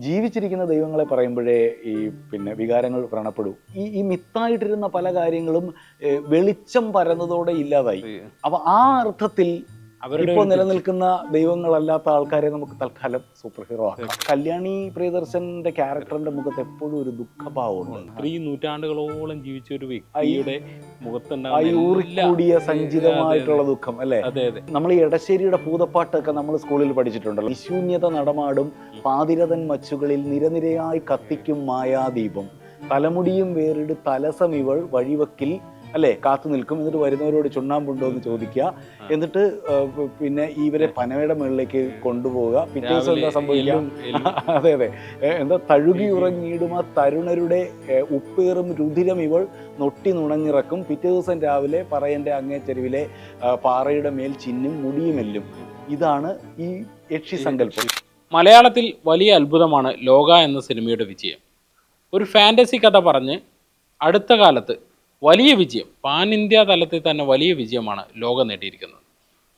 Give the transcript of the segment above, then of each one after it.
ജീവിച്ചിരിക്കുന്ന ദൈവങ്ങളെ പറയുമ്പോഴേ ഈ പിന്നെ വികാരങ്ങൾ വ്രണപ്പെടൂ. ഈ മിത്തായിട്ടിരുന്ന പല കാര്യങ്ങളും വെളിച്ചം പരന്നതോടെ ഇല്ലാതായി. അപ്പൊ ആ അർത്ഥത്തിൽ ഇപ്പോൾ നിലനിൽക്കുന്ന ദൈവങ്ങളല്ലാത്ത ആൾക്കാരെ നമുക്ക് തൽക്കാലം സൂപ്പർ ഹീറോ ആക്കാം. കല്യാണി പ്രിയദർശന്റെ ക്യാരക്ടറിന്റെ മുഖത്ത് എപ്പോഴും ഒരു ദുഃഖഭാവമുണ്ട്. 3 നൂറ്റാണ്ടുകളോളം ജീവിച്ച ഒരു വ്യക്തിയുടെ ഊറിക്കൂടിയ സഞ്ചിതമായിട്ടുള്ള ദുഃഖം അല്ലേ? നമ്മൾ ഈ എടശ്ശേരിയുടെ പൂതപ്പാട്ടൊക്കെ നമ്മൾ സ്കൂളിൽ പഠിച്ചിട്ടുണ്ടല്ലോ. നിശൂന്യത നടമാടും പാതിരതൻ മച്ചുകളിൽ നിരനിരയായി കത്തിക്കും മായാദീപം, തലമുടിയും വേറിട് തലസമിവൾ വഴിവക്കിൽ അല്ലേ കാത്തു നിൽക്കും. എന്നിട്ട് വരുന്നവരോട് ചുണ്ണാമ്പുണ്ടോ എന്ന് ചോദിക്കുക. എന്നിട്ട് പിന്നെ ഇവരെ പനവയുടെ മുകളിലേക്ക് കൊണ്ടുപോവുക. പിറ്റേ ദിവസം എന്താ സംഭവിക്കാം? അതെ എന്താ തഴുകി ഉറങ്ങിയിടും ആ തരുണരുടെ ഉപ്പേറും രുധിരം ഇവൾ നൊട്ടി നുണഞ്ഞിറക്കും. പിറ്റേ ദിവസം രാവിലെ പറയന്റെ അങ്ങേ ചെരുവിലെ പാറയുടെ മേൽ ചിന്നും മുടിയുമെല്ലും. ഇതാണ് ഈ യക്ഷി സങ്കല്പം. മലയാളത്തിൽ വലിയ അത്ഭുതമാണ് ലോക എന്ന സിനിമയുടെ വിജയം. ഒരു ഫാന്റസി കഥ പറഞ്ഞ് അടുത്ത കാലത്ത് വലിയ വിജയം, പാൻ ഇന്ത്യ തലത്തിൽ തന്നെ വലിയ വിജയമാണ് ലോക നേടിയിരിക്കുന്നത്.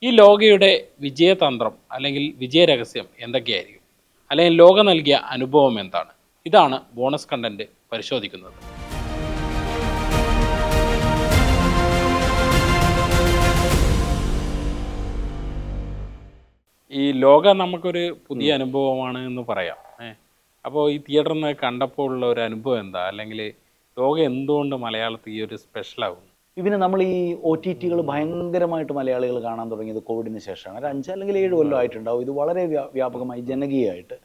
ഈ ലോകയുടെ വിജയതന്ത്രം അല്ലെങ്കിൽ വിജയരഹസ്യം എന്തൊക്കെയായിരിക്കും? അല്ലെങ്കിൽ ലോക നൽകിയ അനുഭവം എന്താണ്? ഇതാണ് ബോണസ് കണ്ടന്റ് പരിശോധിക്കുന്നത്. ഈ ലോക നമുക്കൊരു പുതിയ അനുഭവമാണ് എന്ന് പറയാം. അപ്പോൾ ഈ തിയേറ്ററിൽ നിന്ന് കണ്ടപ്പോൾ ഉള്ള ഒരു അനുഭവം എന്താ? അല്ലെങ്കിൽ ലോക എന്തുകൊണ്ട് മലയാളത്തിൽ ഈ ഒരു സ്പെഷ്യലാകും? ഇതിന് നമ്മൾ ഈ OTT ഭയങ്കരമായിട്ട് മലയാളികൾ കാണാൻ തുടങ്ങിയത് കോവിഡിന് ശേഷമാണ്. ഒരു 5 അല്ലെങ്കിൽ 7 കൊല്ലം ആയിട്ടുണ്ടാവും ഇത് വളരെ വ്യാപകമായി ജനകീയമായിട്ട്.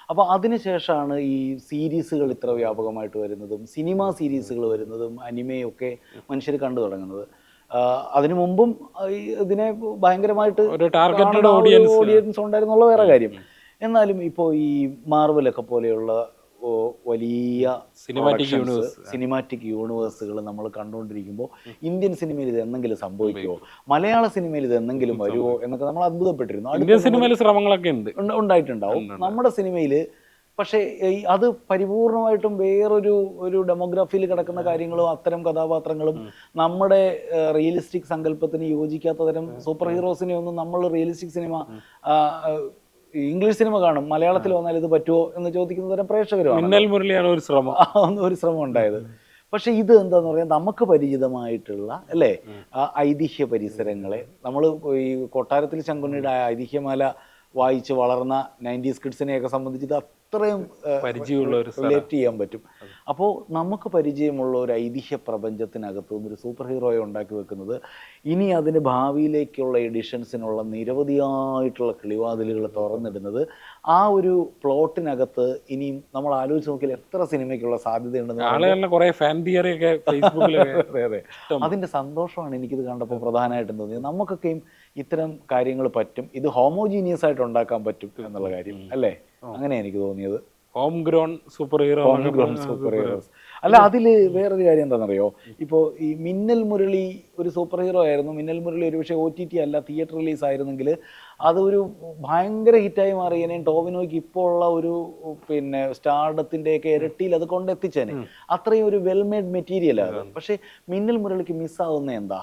അപ്പോൾ അതിനുശേഷമാണ് ഈ സീരീസുകൾ ഇത്ര വ്യാപകമായിട്ട് വരുന്നതും സിനിമ സീരീസുകൾ വരുന്നതും അനിമയൊക്കെ മനുഷ്യർ കണ്ടു തുടങ്ങുന്നത്. അതിനു മുമ്പും ഇതിനെ ഭയങ്കരമായിട്ട് ഓഡിയൻസ് ഉണ്ടായിരുന്നുള്ള വേറെ കാര്യം. എന്നാലും ഇപ്പോൾ ഈ മാർവലൊക്കെ പോലെയുള്ള വലിയ സിനിമാറ്റിക് യൂണിവേഴ്സുകൾ നമ്മൾ കണ്ടുകൊണ്ടിരിക്കുമ്പോൾ ഇന്ത്യൻ സിനിമയിൽ ഇത് എന്തെങ്കിലും സംഭവിക്കുമോ, മലയാള സിനിമയിൽ ഇത് എന്തെങ്കിലും വരുമോ എന്നൊക്കെ നമ്മൾ അത്ഭുതപ്പെട്ടിരുന്നു. ഇന്ത്യൻ സിനിമയിൽ ശ്രമങ്ങളൊക്കെ ഉണ്ടായിട്ടുണ്ടാവും നമ്മുടെ സിനിമയിൽ. പക്ഷേ അത് പരിപൂർണമായിട്ടും വേറൊരു ഡെമോഗ്രാഫിയിൽ കിടക്കുന്ന കാര്യങ്ങളും അത്തരം കഥാപാത്രങ്ങളും നമ്മുടെ റിയലിസ്റ്റിക് സങ്കല്പത്തിന് യോജിക്കാത്ത തരം സൂപ്പർ ഹീറോസിനെ ഒന്നും നമ്മൾ റിയലിസ്റ്റിക് സിനിമ ഇംഗ്ലീഷ് സിനിമ കാണും, മലയാളത്തിൽ വന്നാൽ ഇത് പറ്റുമോ എന്ന് ചോദിക്കുന്ന തരം പ്രേക്ഷകരുമാണ് ഒരു ശ്രമം ഉണ്ടായത്. പക്ഷെ ഇത് എന്താന്ന് പറയാ, നമുക്ക് പരിചിതമായിട്ടുള്ള അല്ലേ ഐതിഹ്യ പരിസരങ്ങളെ നമ്മൾ ഈ കൊട്ടാരത്തിൽ ശങ്കുണ്ണിയുടെ ഐതിഹ്യമാല വായിച്ച് വളർന്ന 90s കിഡ്സിനെയൊക്കെ സംബന്ധിച്ച് ഇത് അത്രയും റിലേറ്റ് ചെയ്യാൻ പറ്റും. അപ്പോൾ നമുക്ക് പരിചയമുള്ള ഒരു ഐതിഹ്യ പ്രപഞ്ചത്തിനകത്ത് ഒരു സൂപ്പർ ഹീറോയെ ഉണ്ടാക്കി വെക്കുന്നത് ഇനി അതിന് ഭാവിയിലേക്കുള്ള എഡിഷൻസിനുള്ള നിരവധിയായിട്ടുള്ള കിളിവാതിലുകൾ തുറന്നിടുന്നത് ആ ഒരു പ്ലോട്ടിനകത്ത് ഇനിയും നമ്മൾ ആലോചിച്ച് നോക്കിയാൽ എത്ര സിനിമയ്ക്കുള്ള സാധ്യതയുണ്ടെന്ന്. അതെ, അതിൻ്റെ സന്തോഷമാണ് എനിക്കിത് കണ്ടപ്പോൾ പ്രധാനമായിട്ടും തോന്നിയത്. നമുക്കൊക്കെയും ഇത്തരം കാര്യങ്ങൾ പറ്റും, ഇത് ഹോമോജീനിയസ് ആയിട്ട് ഉണ്ടാക്കാൻ പറ്റും എന്നുള്ള കാര്യം അല്ലേ? അങ്ങനെ എനിക്ക് തോന്നിയത്. ഹോം ഗ്രോൺ സൂപ്പർ ഹീറോസ് അല്ല. അതില് വേറൊരു കാര്യം എന്താണെന്നറിയോ, ഇപ്പോൾ ഈ മിന്നൽ മുരളി ഒരു സൂപ്പർ ഹീറോ ആയിരുന്നു. മിന്നൽ മുരളി ഒരു പക്ഷേ OTT അല്ല തിയേറ്റർ റിലീസ് ആയിരുന്നെങ്കിൽ അതൊരു ഭയങ്കര ഹിറ്റായി മാറിയേനെയും ടോവിനോയ്ക്ക് ഇപ്പോൾ ഉള്ള ഒരു പിന്നെ സ്റ്റാർഡത്തിൻ്റെയൊക്കെ ഇരട്ടിയിൽ അത് കൊണ്ടെത്തിച്ചേനെ. അത്രയും ഒരു വെൽമെയ്ഡ് മെറ്റീരിയൽ ആണ്. പക്ഷേ മിന്നൽ മുരളിക്ക് മിസ്സാവുന്ന എന്താ?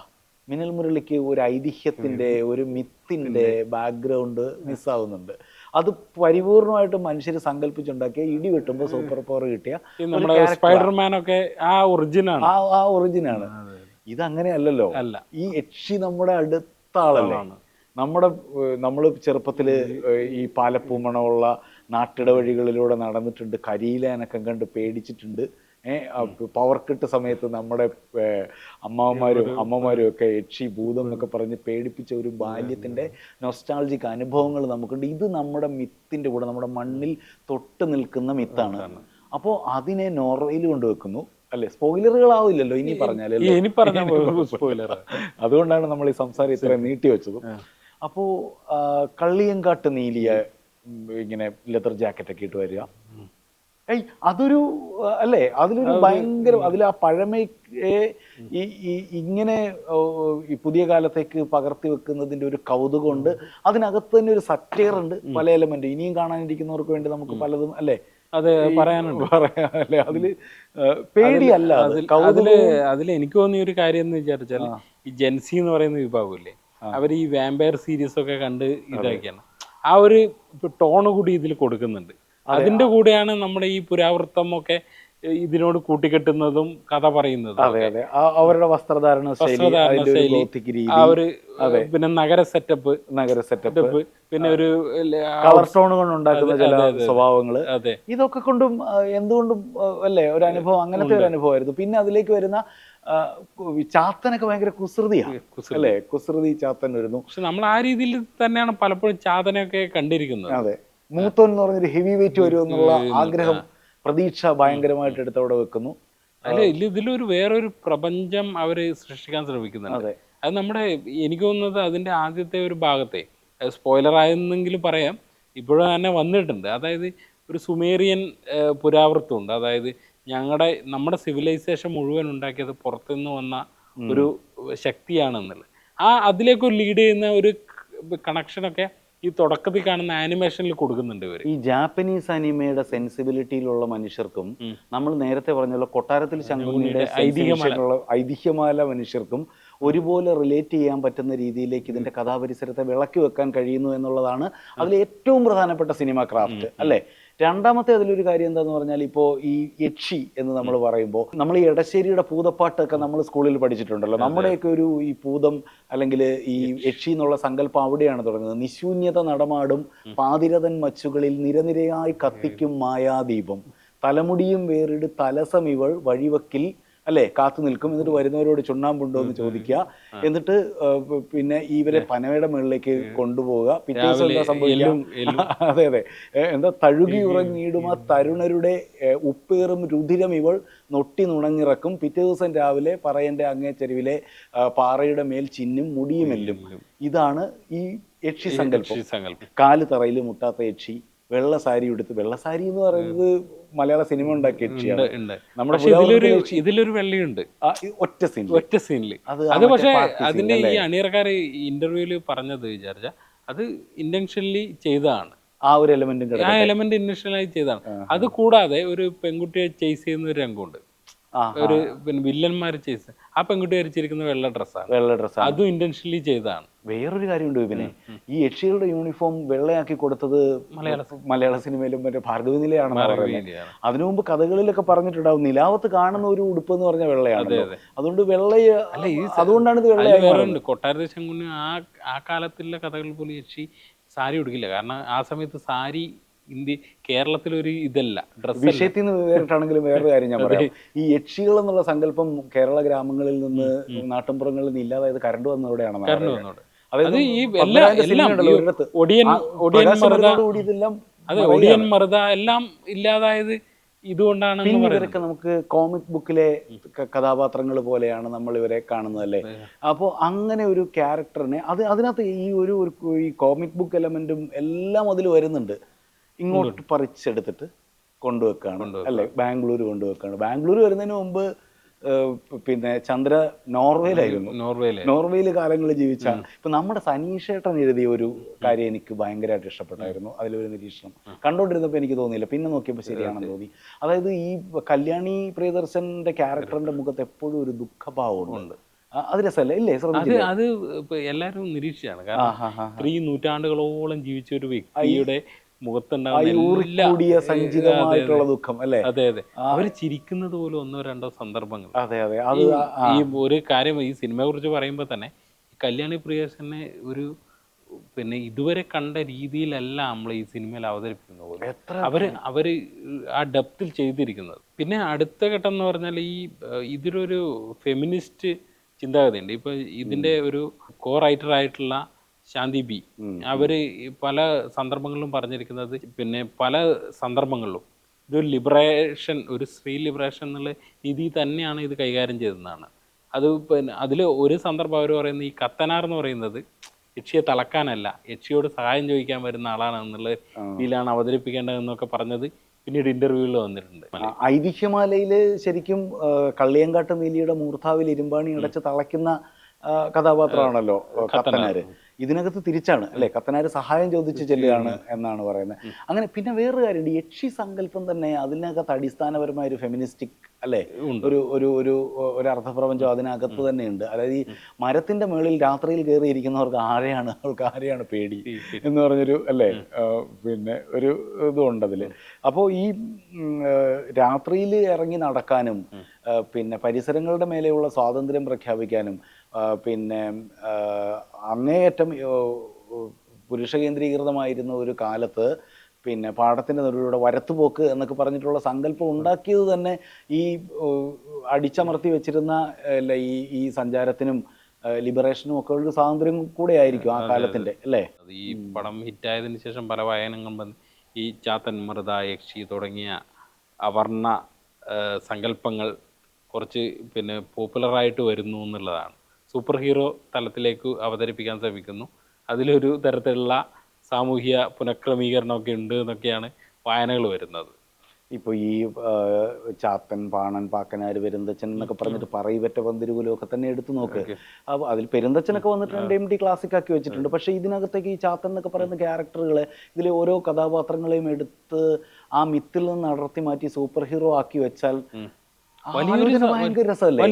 മിന്നൽ മുരളിക്ക് ഒരു ഐതിഹ്യത്തിന്റെ ഒരു മിത്തിന്റെ ബാക്ക്ഗ്രൗണ്ട് മിസ്സാവുന്നുണ്ട്. അത് പരിപൂർണമായിട്ടും മനുഷ്യർ സങ്കല്പിച്ചുണ്ടാക്കിയ ഇടി വെട്ടുമ്പോൾ സൂപ്പർ പവർ കിട്ടിയ ഒറിജിനാണ്. ഇതങ്ങനെയല്ലല്ലോ. ഈ യക്ഷി നമ്മുടെ അടുത്ത ആളല്ലേ. നമ്മൾ ചെറുപ്പത്തിൽ ഈ പാലപ്പൂമണമുള്ള നാട്ടിടവഴികളിലൂടെ നടന്നിട്ടുണ്ട്, കരിയിലനക്കം കണ്ട് പേടിച്ചിട്ടുണ്ട്. പവർ കട്ട് സമയത്ത് നമ്മുടെ അമ്മമാരും ഒക്കെ യക്ഷി ഭൂതം എന്നൊക്കെ പറഞ്ഞ് പേടിപ്പിച്ച ഒരു ബാല്യത്തിന്റെ നൊസ്റ്റാൾജിക് അനുഭവങ്ങൾ നമുക്കുണ്ട്. ഇത് നമ്മുടെ മിത്തിന്റെ കൂടെ നമ്മുടെ മണ്ണിൽ തൊട്ട് നിൽക്കുന്ന മിത്താണ്. അപ്പോൾ അതിനെ നോർവേയിൽ കൊണ്ടുവെക്കുന്നു അല്ലെ? സ്പോയിലറുകളാവില്ലല്ലോ ഇനി പറഞ്ഞാൽ, അതുകൊണ്ടാണ് നമ്മൾ ഈ സംസാരം ഇത്രയും നീട്ടിവെച്ചതും. അപ്പോ കള്ളിയങ്കാട്ട് നീലിയ ഇങ്ങനെ ലെതർ ജാക്കറ്റൊക്കെ ഇട്ട് വരിക, അതൊരു അല്ലേ, അതിലൊരു ഭയങ്കര അതിൽ ആ പഴമയെ ഇങ്ങനെ ഈ പുതിയ കാലത്തേക്ക് പകർത്തി വെക്കുന്നതിന്റെ ഒരു കൗതുകമുണ്ട്. അതിനകത്ത് തന്നെ ഒരു സറ്റയർ ഉണ്ട്, പല എലമെന്റ് ഇനിയും കാണാനിരിക്കുന്നവർക്ക് വേണ്ടി നമുക്ക് പലതും അല്ലേ പറയാനല്ലേ. അതില് പേടിയല്ല, അതിൽ എനിക്ക് തോന്നിയ ഒരു കാര്യം എന്ന് വിചാരിച്ചാൽ ഈ ജെൻസി എന്ന് പറയുന്ന വിഭാഗമില്ലേ, അവർ ഈ വാമ്പയർ സീരീസ് ഒക്കെ കണ്ട് ഇതാക്കിയാണ് ആ ഒരു ടോണ് കൂടി ഇതിൽ കൊടുക്കുന്നുണ്ട്. അതിന്റെ കൂടെയാണ് നമ്മുടെ ഈ പുരാവൃത്തം ഒക്കെ ഇതിനോട് കൂട്ടിക്കെട്ടുന്നതും കഥ പറയുന്നതും. അതെ അതെ, അവരുടെ വസ്ത്രധാരണ ശൈലി, വസ്ത്രധാരണ അതിന്റെ ഒരു ശൈലി, ഗോത്തിക് രീതി, ആ ഒരു പിന്നെ നഗര സെറ്റപ്പ്, പിന്നെ ഒരു കളർ ടോൺ കൊണ്ട് ഉണ്ടാക്കുന്ന ചില അതെ സ്വഭാവങ്ങള്, അതെ ഇതൊക്കെ കൊണ്ടും എന്തുകൊണ്ടും അല്ലേ ഒരു അനുഭവം, അങ്ങനത്തെ ഒരു അനുഭവമായിരുന്നു. പിന്നെ അതിലേക്ക് വരുന്ന ചാത്തനൊക്കെ ഭയങ്കര കുസൃതിയാണ് അല്ലേ, കുസൃതി ചാത്തൻ വരുന്നു. പക്ഷെ നമ്മൾ ആ രീതിയിൽ തന്നെയാണ് പലപ്പോഴും ചാതനയൊക്കെ കണ്ടിരിക്കുന്നത്. അതെ, മൂത്തോൻ എന്ന് പറഞ്ഞൊരു ഹെവി വെയിറ്റ് വരും എന്നുള്ള ആഗ്രഹം, പ്രതീക്ഷ ഭയങ്കരമായിട്ട് എടുത്തവിടെ വെക്കുന്നു. അല്ല, ഇതിലൊരു വേറൊരു പ്രപഞ്ചം അവര് സൃഷ്ടിക്കാൻ ശ്രമിക്കുന്നുണ്ട്. അത് നമ്മുടെ, എനിക്ക് തോന്നുന്നത് അതിന്റെ ആദ്യത്തെ ഒരു ഭാഗത്തെ, സ്പോയിലർ ആയെന്നെങ്കിലും പറയാം, ഇപ്പോഴും തന്നെ വന്നിട്ടുണ്ട്. അതായത് ഒരു സുമേറിയൻ പുരാവൃത്തമുണ്ട്. അതായത് നമ്മുടെ സിവിലൈസേഷൻ മുഴുവൻ ഉണ്ടാക്കിയത് പുറത്തുനിന്ന് വന്ന ഒരു ശക്തിയാണെന്നുള്ളത്. അതിലേക്ക് ലീഡ് ചെയ്യുന്ന ഒരു കണക്ഷനൊക്കെ ഈ തുടക്കത്തിൽ കാണുന്ന ആനിമേഷനിൽ കൊടുക്കുന്നുണ്ട് ഇവർ. ഈ ജാപ്പനീസ് അനിമയുടെ സെൻസിബിലിറ്റിയിലുള്ള മനുഷ്യർക്കും നമ്മൾ നേരത്തെ പറഞ്ഞല്ലോ കൊട്ടാരത്തിൽ ശങ്കുണ്ണിയുടെ ഐതിഹ്യമാല മനുഷ്യർക്കും ഒരുപോലെ റിലേറ്റ് ചെയ്യാൻ പറ്റുന്ന രീതിയിലേക്ക് ഇതിന്റെ കഥാപരിസരത്തെ വിളക്കി വെക്കാൻ കഴിയുന്നു എന്നുള്ളതാണ് അതിൽ ഏറ്റവും പ്രധാനപ്പെട്ട സിനിമ ക്രാഫ്റ്റ് അല്ലേ. രണ്ടാമത്തെ അതിലൊരു കാര്യം എന്താന്ന് പറഞ്ഞാൽ, ഇപ്പോൾ ഈ യക്ഷി എന്ന് നമ്മൾ പറയുമ്പോൾ, നമ്മൾ ഈ എടശ്ശേരിയുടെ പൂതപ്പാട്ടൊക്കെ നമ്മൾ സ്കൂളിൽ പഠിച്ചിട്ടുണ്ടല്ലോ. നമ്മുടെയൊക്കെ ഈ പൂതം അല്ലെങ്കിൽ ഈ യക്ഷി എന്നുള്ള സങ്കല്പം അവിടെയാണ് തുടങ്ങുന്നത്. നിശൂന്യത നടമാടും പാതിരതൻ മച്ചുകളിൽ നിരനിരയായി കത്തിക്കും മായാദീപം, തലമുടിയും വേറിട് തലസമിവൾ വഴിവക്കിൽ അല്ലെ കാത്തു നിൽക്കും, എന്നിട്ട് വരുന്നവരോട് ചുണ്ണാമ്പുണ്ടോ എന്ന് ചോദിക്കുക, എന്നിട്ട് പിന്നെ ഇവരെ പനവയുടെ മുകളിലേക്ക് കൊണ്ടുപോവുക. പിറ്റേ ദിവസം എന്താ സംഭവിക്കുക? അതെ അതെ, എന്താ തഴുകി ഉറങ്ങിയിടും ആ തരുണരുടെ ഉപ്പേറും രുധിരം ഇവൾ നൊട്ടി നുണങ്ങിറക്കും, പിറ്റേ ദിവസം രാവിലെ പറയന്റെ അങ്ങേ ചെരുവിലെ പാറയുടെ മേൽ ചിന്നും മുടിയുമെല്ലും. ഇതാണ് ഈ യക്ഷി സങ്കല്പം. കാല് തറയിൽ മുട്ടാത്ത യക്ഷി, വെള്ള സാരി എടുത്ത്, വെള്ള സാരി എന്ന് പറയുന്നത് മലയാള സിനിമ ഉണ്ടാക്കിയ യക്ഷിയാണ്. നമ്മുടെ ഇതിലൊരു വെള്ളിയുണ്ട് ഒറ്റ സീനിൽ. അത് പക്ഷേ അതിന്റെ ഈ അണിയറക്കാര് ഇന്റർവ്യൂല് പറഞ്ഞത് വിചാരിച്ച അത് ഇന്റൻഷനലി ചെയ്തതാണ്. ആ ഒരു എലമെന്റ് ഇന്റൻഷനലായി ചെയ്തതാണ്. അത് കൂടാതെ ഒരു പെൺകുട്ടിയെ ചേസ് ചെയ്യുന്ന ഒരു രംഗമുണ്ട്, ഒരു പിന്നെ വില്ലന്മാര് ചേസ്, ആ പെൺകുട്ടി ധരിച്ചിരിക്കുന്ന വെള്ള ഡ്രസ്സാണ്, അതും ഇന്റൻഷനലി ചെയ്തതാണ്. വേറൊരു കാര്യമുണ്ട് പിന്നെ, ഈ യക്ഷികളുടെ യൂണിഫോം വെള്ളയാക്കി കൊടുത്തത് മലയാള സിനിമയിലും മറ്റേ ഭാർഗവി നിലയാണെന്ന് പറയുന്നത്. അതിനു മുമ്പ് കഥകളിലൊക്കെ പറഞ്ഞിട്ടുണ്ടാവും നിലാവത്ത് കാണുന്ന ഒരു ഉടുപ്പ് എന്ന് പറഞ്ഞ വെള്ളയാണ്. അതുകൊണ്ട് അതുകൊണ്ടാണ് ഇത് വെള്ളയായി. കൊട്ടാരത്തിൽ ശങ്കുണ്ണി ആ കാലത്തുള്ള കഥകളിൽ പോലും യക്ഷി സാരി ഉടുക്കില്ല. കാരണം ആ സമയത്ത് സാരി കേരളത്തിലൊരു ഇതല്ല, ഡ്രസ്. വിഷയത്തിൽ നിന്ന് വേറിട്ടാണെങ്കിലും വേറൊരു കാര്യം ഞാൻ പറയാം. ഈ യക്ഷികൾ എന്നുള്ള സങ്കല്പം കേരള ഗ്രാമങ്ങളിൽ നിന്ന് നാട്ടിൻപുറങ്ങളിൽ നിന്ന് ഇല്ലാതായത് കറണ്ട് വന്നതോടെയാണ്. ഒടിയൻ മറുത എല്ലാം ഇല്ലാതായത് ഇതുകൊണ്ടാണ്. ഇവരൊക്കെ നമുക്ക് കോമിക് ബുക്കിലെ കഥാപാത്രങ്ങൾ പോലെയാണ് നമ്മൾ ഇവരെ കാണുന്നതല്ലേ. അപ്പോൾ അങ്ങനെ ഒരു ക്യാരക്ടറിനെ അതിനകത്ത് ഈ കോമിക് ബുക്ക് എലമെന്റും എല്ലാം അതിൽ വരുന്നുണ്ട്. ഇങ്ങോട്ട് പറിച്ചെടുത്തിട്ട് കൊണ്ടുവെക്കാണ് അല്ലെ, ബാംഗ്ലൂർ കൊണ്ടുവെക്കാണ്. ബാംഗ്ലൂർ വരുന്നതിന് മുമ്പ് പിന്നെ ചന്ദ്ര നോർവേയിലായിരുന്നു. നോർവേയിൽ കാലങ്ങളിൽ ജീവിച്ച ഇപ്പൊ നമ്മുടെ സനീഷേട്ടൻ എഴുതിയ ഒരു കാര്യം എനിക്ക് ഭയങ്കരമായിട്ട് ഇഷ്ടപ്പെട്ടായിരുന്നു. അതിലൊരു നിരീക്ഷണം കണ്ടോണ്ടിരുന്നപ്പോൾ എനിക്ക് തോന്നിയില്ല, പിന്നെ നോക്കിയപ്പോൾ ശരിയാണെന്ന് തോന്നി. അതായത് ഈ കല്യാണി പ്രിയദർശന്റെ ക്യാരക്ടറിന്റെ മുഖത്ത് എപ്പോഴും ഒരു ദുഃഖഭാവമുണ്ട്. അത് രസമല്ലേ ഇല്ലേ? അത് എല്ലാവരും നിരീക്ഷിച്ചാണ്. കാരണം 3 നൂറ്റാണ്ടുകളോളം ജീവിച്ച ഒരു വ്യക്തിയുടെ സഞ്ചിതമായിട്ടുള്ള ദുഃഖം അല്ലേ. അതെ അതെ, അവര് ചിരിക്കുന്നത് പോലും 1-2 സന്ദർഭങ്ങൾ. അതെ അതെ, ഈ ഒരു കാര്യം ഈ സിനിമയെ കുറിച്ച് പറയുമ്പോൾ തന്നെ കല്യാണി പ്രിയദർശനെ ഒരു പിന്നെ ഇതുവരെ കണ്ട രീതിയിലല്ല നമ്മൾ ഈ സിനിമയിൽ അവതരിപ്പിക്കുന്നത്. അവര് ആ ഡെപ്തിൽ ചെയ്തിരിക്കുന്നത്. പിന്നെ അടുത്ത ഘട്ടം എന്ന് പറഞ്ഞാൽ ഇതിലൊരു ഫെമിനിസ്റ്റ് ചിന്താഗതിയുണ്ട്. ഇപ്പൊ ഇതിന്റെ ഒരു കോ റൈറ്റർ ആയിട്ടുള്ള ശാന്തി ബി, അവര് പല സന്ദർഭങ്ങളിലും പറഞ്ഞിരിക്കുന്നത്, പിന്നെ പല സന്ദർഭങ്ങളിലും ഇതൊരു ലിബറേഷൻ, ഒരു സ്ത്രീ ലിബറേഷൻ എന്നുള്ള രീതി തന്നെയാണ് ഇത് കൈകാര്യം ചെയ്തതെന്നാണ്. അത് പിന്നെ അതിൽ ഒരു സന്ദർഭം അവർ പറയുന്നത്, ഈ കത്തനാർ എന്ന് പറയുന്നത് യക്ഷിയെ തളക്കാനല്ല, യക്ഷിയോട് സഹായം ചോദിക്കാൻ വരുന്ന ആളാണ് എന്നുള്ള രീതിയിലാണ് അവതരിപ്പിക്കേണ്ടതെന്നൊക്കെ പറഞ്ഞത് പിന്നീട് ഇന്റർവ്യൂവിൽ വന്നിട്ടുണ്ട്. ഐതിഹ്യമാലയില് ശരിക്കും കള്ളിയങ്കാട്ട് നീലിയുടെ മൂർധാവിൽ ഇരുമ്പാണി അടച്ച് തളയ്ക്കുന്ന കഥാപാത്രമാണല്ലോ കത്തനാര്. ഇതിനകത്ത് തിരിച്ചാണ് അല്ലേ, കത്തനാര് സഹായം ചോദിച്ച് ചെല്ലുകയാണ് എന്നാണ് പറയുന്നത്. അങ്ങനെ പിന്നെ വേറൊരു കാര്യമുണ്ട്, യക്ഷി സങ്കല്പം തന്നെ അതിനകത്ത് അടിസ്ഥാനപരമായ ഒരു ഫെമിനിസ്റ്റിക് അല്ലേ ഒരു ഒരു ഒരു ഒരു അർത്ഥപ്രപഞ്ചം അതിനകത്ത് തന്നെയുണ്ട്. അതായത് ഈ മരത്തിന്റെ മുകളിൽ രാത്രിയിൽ കയറിയിരിക്കുന്നവർക്ക് ആരെയാണ് പേടി എന്ന് പറഞ്ഞൊരു അല്ലേ പിന്നെ ഒരു ഇതുണ്ട് അതിൽ. അപ്പോൾ ഈ രാത്രിയിൽ ഇറങ്ങി നടക്കാനും പിന്നെ പരിസരങ്ങളുടെ മേലെയുള്ള സ്വാതന്ത്ര്യം പ്രഖ്യാപിക്കാനും പിന്നെ അങ്ങേയറ്റം പുരുഷ കേന്ദ്രീകൃതമായിരുന്ന ഒരു കാലത്ത് പിന്നെ പാടത്തിൻ്റെ നടുവിലൂടെ വരത്തുപോക്ക് എന്നൊക്കെ പറഞ്ഞിട്ടുള്ള സങ്കല്പം ഉണ്ടാക്കിയത് തന്നെ ഈ അടിച്ചമർത്തി വെച്ചിരുന്ന അല്ല ഈ സഞ്ചാരത്തിനും ലിബറേഷനും ഒക്കെ ഒരു സ്വാതന്ത്ര്യം കൂടെ ആയിരിക്കും ആ കാലത്തിന്റെ അല്ലേ. ഈ പടം ഹിറ്റായതിനു ശേഷം പല വായനകളും ഈ ചാത്തൻ, മൃത, യക്ഷി തുടങ്ങിയ അവർണ സങ്കല്പങ്ങൾ കുറച്ച് പിന്നെ പോപ്പുലറായിട്ട് വരുന്നു എന്നുള്ളതാണ്. സൂപ്പർ ഹീറോ തലത്തിലേക്ക് അവതരിപ്പിക്കാൻ ശ്രമിക്കുന്നു. അതിലൊരു തരത്തിലുള്ള സാമൂഹ്യ പുനഃക്രമീകരണമൊക്കെ ഉണ്ട് എന്നൊക്കെയാണ് വായനകൾ വരുന്നത്. ഇപ്പോൾ ഈ ചാത്തൻ, പാണൻ, പാക്കനാര്, പെരുന്തച്ഛൻ എന്നൊക്കെ പറഞ്ഞിട്ട് പറയിപെറ്റ പന്തിരുകുലം ഒക്കെ തന്നെ എടുത്തു നോക്ക്. അപ്പോൾ അതിൽ പെരുന്തച്ഛനൊക്കെ വന്നിട്ടുണ്ട്, MT ക്ലാസിക് ആക്കി വെച്ചിട്ടുണ്ട്. പക്ഷേ ഇതിനകത്തേക്ക് ഈ ചാത്തൻ എന്നൊക്കെ പറയുന്ന ക്യാരക്ടറുകളെ ഇതിലെ ഓരോ കഥാപാത്രങ്ങളെയും എടുത്ത് ആ മിത്തിൽ നിന്ന് അടർത്തി മാറ്റി സൂപ്പർ ഹീറോ ആക്കി വെച്ചാൽ ഭയങ്കര രസമല്ലേ.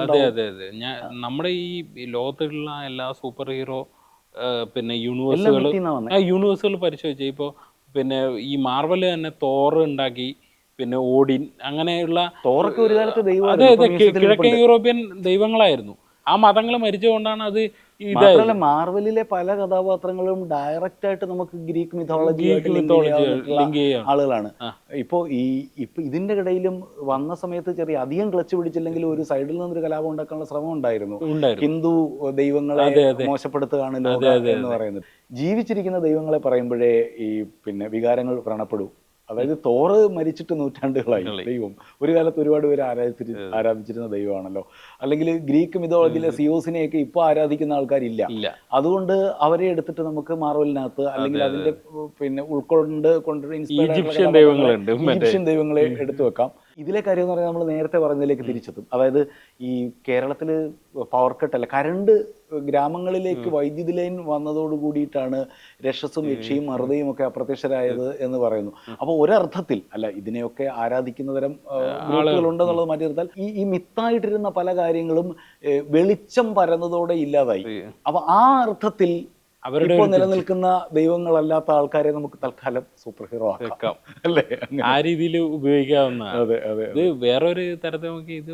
അതെ അതെ അതെ. നമ്മുടെ ഈ ലോകത്തിലുള്ള എല്ലാ സൂപ്പർ ഹീറോ പിന്നെ യൂണിവേഴ്സുകൾ പരിശോധിച്ചു. ഇപ്പോൾ പിന്നെ ഈ മാർവൽ തന്നെ തോർ ഉണ്ടാക്കി, പിന്നെ ഓഡിൻ, അങ്ങനെയുള്ള തോറൊക്കെ ഒരു കാലത്ത് ദൈവം, അതെ അതെ, കിഴക്കൻ യൂറോപ്യൻ ദൈവങ്ങളായിരുന്നു. ആ മതങ്ങൾ മരിച്ചുകൊണ്ടാണ് അത് മാത്രമല്ല മാർവലിലെ പല കഥാപാത്രങ്ങളും ഡയറക്റ്റ് ആയിട്ട് നമുക്ക് ഗ്രീക്ക് മിഥോളജി ആളുകളാണ്. ഇപ്പോ ഇതിന്റെ ഇടയിലും വന്ന സമയത്ത് ചെറിയ അധികം ക്ലച്ച് പിടിച്ചില്ലെങ്കിൽ ഒരു സൈഡിൽ നിന്നൊരു കലാപം ഉണ്ടാക്കാനുള്ള ശ്രമം ഉണ്ടായിരുന്നു. ഹിന്ദു ദൈവങ്ങളെ മോശപ്പെടുത്തുകയാണ് ലോകം എന്ന് പറയുന്നത്. ജീവിച്ചിരിക്കുന്ന ദൈവങ്ങളെ പറയുമ്പോഴേ ഈ പിന്നെ വികാരങ്ങൾ വ്രണപ്പെടൂ. അതായത് തോറ് മരിച്ചിട്ട് നൂറ്റാണ്ടുകളായി. ദൈവം ഒരു കാലത്ത് ഒരുപാട് പേര് ആരാധിച്ചിരുന്ന ദൈവമാണല്ലോ. അല്ലെങ്കിൽ ഗ്രീക്ക് മിഥോളജിയിലെ സിയോസിനെയൊക്കെ ഇപ്പൊ ആരാധിക്കുന്ന ആൾക്കാരില്ല. അതുകൊണ്ട് അവരെ എടുത്തിട്ട് നമുക്ക് മാർവലിനകത്ത് അല്ലെങ്കിൽ അതിന്റെ പിന്നെ ഈജിപ്ഷ്യൻ ദൈവങ്ങളെ എടുത്തു വെക്കാം. ഇതിലെ കാര്യം എന്ന് പറഞ്ഞാൽ നമ്മൾ നേരത്തെ പറഞ്ഞതിലേക്ക് തിരിച്ചെത്തും. അതായത് ഈ കേരളത്തിൽ പവർ കട്ട് അല്ല, കരണ്ട് ഗ്രാമങ്ങളിലേക്ക് വൈദ്യുതി ലൈൻ വന്നതോട് കൂടിയിട്ടാണ് രക്ഷസും യക്ഷിയും മറുതയും ഒക്കെ അപ്രത്യക്ഷരായത് എന്ന് പറയുന്നു. അപ്പോൾ ഒരർത്ഥത്തിൽ അല്ല, ഇതിനെയൊക്കെ ആരാധിക്കുന്ന തരം ഗ്രൂപ്പുകളുണ്ടെന്നുള്ളത് മാറ്റി നിർത്താൽ ഈ മിത്തായിട്ടിരുന്ന പല കാര്യങ്ങളും വെളിച്ചം പരന്നതോടെ ഇല്ലാതായി. അപ്പൊ ആ അർത്ഥത്തിൽ ഇപ്പോൾ നിലനിൽക്കുന്ന ദൈവങ്ങളല്ലാത്ത ആൾക്കാരെ നമുക്ക് തൽക്കാലം സൂപ്പർ ഹീറോ ആക്കാം അല്ലേ, ആ രീതിയിൽ ഉപയോഗിക്കാവുന്ന. ഇത് വേറൊരു തരത്തിൽ നോക്കി ഇത്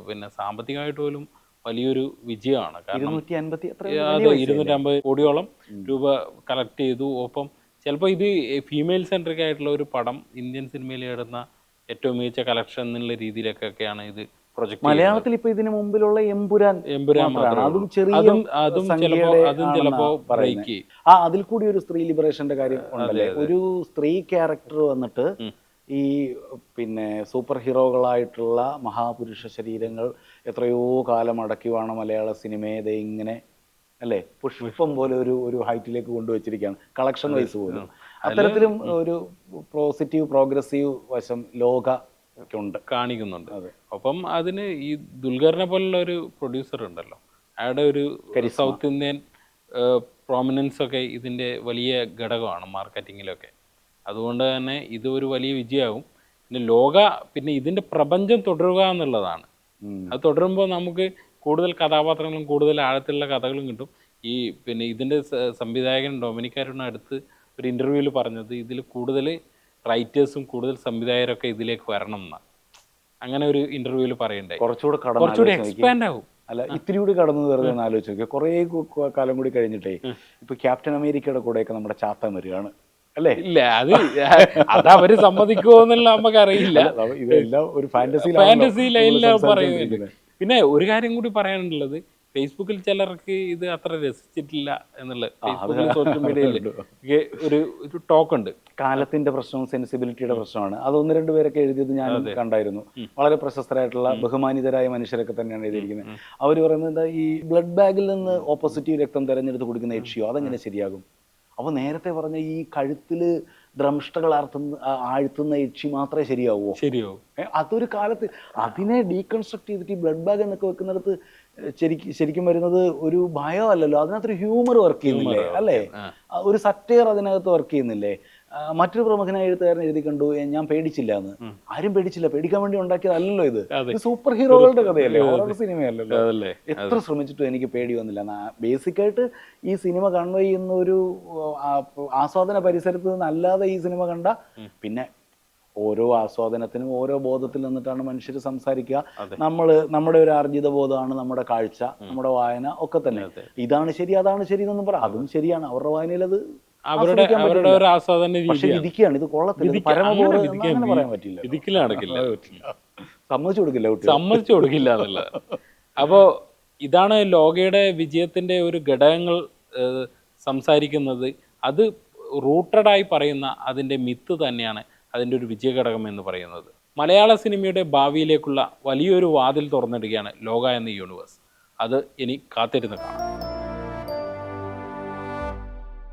പിന്നെ സാമ്പത്തികമായിട്ട് പോലും വലിയൊരു വിജയമാണ്. 250 കോടിയോളം രൂപ കളക്ട് ചെയ്തു. ഒപ്പം ചിലപ്പോൾ ഇത് ഫീമെയിൽ സെൻട്രിക് ആയിട്ടുള്ള ഒരു പടം ഇന്ത്യൻ സിനിമയിൽ ഇടുന്ന ഏറ്റവും മികച്ച കളക്ഷൻ എന്നുള്ള രീതിയിലൊക്കെയാണ് ഇത് പ്രൊജക്ട്. മലയാളത്തിൽ ഇപ്പൊ ഇതിന് മുമ്പിലുള്ള എമ്പുരാൻ അതും ചെറിയ അതിൽ കൂടി ഒരു സ്ത്രീ ലിബറേഷന്റെ കാര്യം ഉണ്ടല്ലേ. ഒരു സ്ത്രീ ക്യാരക്ടർ വന്നിട്ട് ഈ പിന്നെ സൂപ്പർ ഹീറോകളായിട്ടുള്ള മഹാപുരുഷ ശരീരങ്ങൾ എത്രയോ കാലം അടക്കി വേണം മലയാള സിനിമയെ ഇങ്ങനെ അല്ലേ പുഷ്പം പോലെ ഒരു ഹൈറ്റിലേക്ക് കൊണ്ടുവച്ചിരിക്കുകയാണ് കളക്ഷൻ വൈസ് പോലും. അത്തരത്തിലും ഒരു പോസിറ്റീവ് പ്രോഗ്രസീവ് വശം ലോക കാണിക്കുന്നുണ്ട്. ഒപ്പം അതിന് ഈ ദുൽഖറിനെ പോലുള്ള ഒരു പ്രൊഡ്യൂസർ ഉണ്ടല്ലോ, അയാളുടെ ഒരു സൗത്ത് ഇന്ത്യൻ പ്രോമിനൻസ് ഒക്കെ ഇതിൻ്റെ വലിയ ഘടകമാണ് മാർക്കറ്റിങ്ങിലൊക്കെ. അതുകൊണ്ട് തന്നെ ഇത് ഒരു വലിയ വിജയമാകും. പിന്നെ ഇതിൻ്റെ പ്രപഞ്ചം തുടരുക എന്നുള്ളതാണ്. അത് തുടരുമ്പോൾ നമുക്ക് കൂടുതൽ കഥാപാത്രങ്ങളും കൂടുതൽ ആഴത്തിലുള്ള കഥകളും കിട്ടും. ഈ പിന്നെ ഇതിൻ്റെ സംവിധായകൻ ഡൊമിനിക് അരുൺ അടുത്ത് ഒരു ഇൻ്റർവ്യൂവിൽ പറഞ്ഞത് ഇതിൽ കൂടുതൽ റൈറ്റേഴ്സും കൂടുതൽ സംവിധായകരൊക്കെ ഇതിലേക്ക് വരണം എന്നാണ്. അങ്ങനെ ഒരു ഇന്റർവ്യൂവിൽ പറയണ്ടായി. കുറച്ചുകൂടെ എക്സ്പാൻഡ് ആകും. അല്ല, ഇത്തിരി കൂടി കടന്നു വെറുതെ ഒന്ന് ആലോചിച്ച് നോക്കിയാൽ കുറേ കാലം കൂടി കഴിഞ്ഞിട്ടേ ഇപ്പൊ ക്യാപ്റ്റൻ അമേരിക്കയുടെ കൂടെയൊക്കെ നമ്മുടെ ചാത്തൻ വരികയാണ് അല്ലേ. ഇല്ല, അത് അവര് സമ്മതിക്കുമോ എന്നുള്ള നമുക്ക് അറിയില്ല. ഇതെല്ലാം ഒരു ഫാന്റസി ലൈനിലാണ് പറയുന്നത്. പിന്നെ ഒരു കാര്യം കൂടി പറയാനുള്ളത്, ഫേസ്ബുക്കിൽ ചിലർക്ക് ഇത് അത്ര രസിച്ചിട്ടില്ല എന്നുള്ളത്. ഫേസ്ബുക്കിൽ സോഷ്യൽ മീഡിയയിൽ ഒരു ടോക്ക് ഉണ്ട്. കാലത്തിന്റെ പ്രശ്നവും സെൻസിബിലിറ്റിയുടെ പ്രശ്നമാണ്. അത് 1-2 പേരൊക്കെ എഴുതിയത് ഞാൻ കണ്ടായിരുന്നു. വളരെ പ്രശസ്തരായിട്ടുള്ള ബഹുമാനിതരായ മനുഷ്യരൊക്കെ തന്നെയാണ് എഴുതിയിരിക്കുന്നത്. അവർ പറയുന്നത് എന്താ, ഈ ബ്ലഡ് ബാഗിൽ നിന്ന് ഓപ്പോസിറ്റീവ് രക്തം തെരഞ്ഞെടുത്ത് കുടിക്കുന്ന യക്ഷിയോ അതെങ്ങനെ ശരിയാകും? അപ്പോൾ നേരത്തെ പറഞ്ഞ ഈ കഴുത്തില് ദ്രംഷ്ടകൾ ആഴ്ത്തുന്ന യക്ഷി മാത്രമേ ശരിയാവൂ? ശരിയാവും. അതൊരു കാലത്ത് അതിനെ ഡീകൺസ്ട്രക്ട് ചെയ്തിട്ട് ഈ ബ്ലഡ് ബാഗ് എന്നൊക്കെ വെക്കുന്നിടത്ത് ശരിക്കും വരുന്നത് ഒരു ഭയമല്ലല്ലോ, അതിനകത്തൊരു ഹ്യൂമർ വർക്ക് ചെയ്യുന്നില്ലേ അല്ലേ, ഒരു സറ്റയർ അതിനകത്ത് വർക്ക് ചെയ്യുന്നില്ലേ. മറ്റൊരു പ്രമുഖനായ എഴുത്തുകാരൻ എഴുതി കണ്ടു, ഞാൻ പേടിച്ചില്ല എന്ന്. ആരും പേടിച്ചില്ല, പേടിക്കാൻ വേണ്ടി ഉണ്ടാക്കിയതല്ലോ ഇത്. സൂപ്പർ ഹീറോകളുടെ കഥയല്ലേ, ഹൊറർ സിനിമയല്ലല്ലോ. എത്ര ശ്രമിച്ചിട്ടും എനിക്ക് പേടി വന്നില്ല. ബേസിക്കായിട്ട് ഈ സിനിമ കൺവേ ചെയ്യുന്ന ഒരു ആസ്വാദന പരിസരത്ത് നിന്നല്ലാതെ ഈ സിനിമ കണ്ട, പിന്നെ ഓരോ ആസ്വാദനത്തിനും ഓരോ ബോധത്തിൽ നിന്നിട്ടാണ് മനുഷ്യർ സംസാരിക്കുക. നമ്മുടെ ഒരു ആർജിത ബോധമാണ് നമ്മുടെ കാഴ്ച, നമ്മുടെ വായന ഒക്കെ തന്നെ. ഇതാണ് ശരി അതാണ് ശരി എന്നൊന്നും പറ, അതും ശരിയാണ്, അവരുടെ വായനയിൽ അത് അവരുടെ ഒരു ആസ്വാദന രീതി. പക്ഷെ വിധിക്കുകയാണ്, ഇത് കൊള്ളത്തില്ല, പരമബോധം അങ്ങനെ പറയാൻ പറ്റില്ല, സമ്മതിച്ചു കൊടുക്കില്ല എന്നല്ല. അപ്പോൾ ഇതാണ് ലോകയുടെ വിജയത്തിന്റെ ഒരു ഘടകങ്ങൾ സംസാരിക്കുന്നത്. അത് റൂട്ടഡായി പറയുന്ന അതിൻ്റെ മിത്ത് തന്നെയാണ് അതിൻ്റെ ഒരു വിജയഘടകം എന്ന് പറയുന്നത്. മലയാള സിനിമയുടെ ഭാവിയിലേക്കുള്ള വലിയൊരു വാതിൽ തുറന്നിടുകയാണ് ലോക എന്ന യൂണിവേഴ്സ്. അത് ഇനി കാത്തിരുന്ന് കാണാം.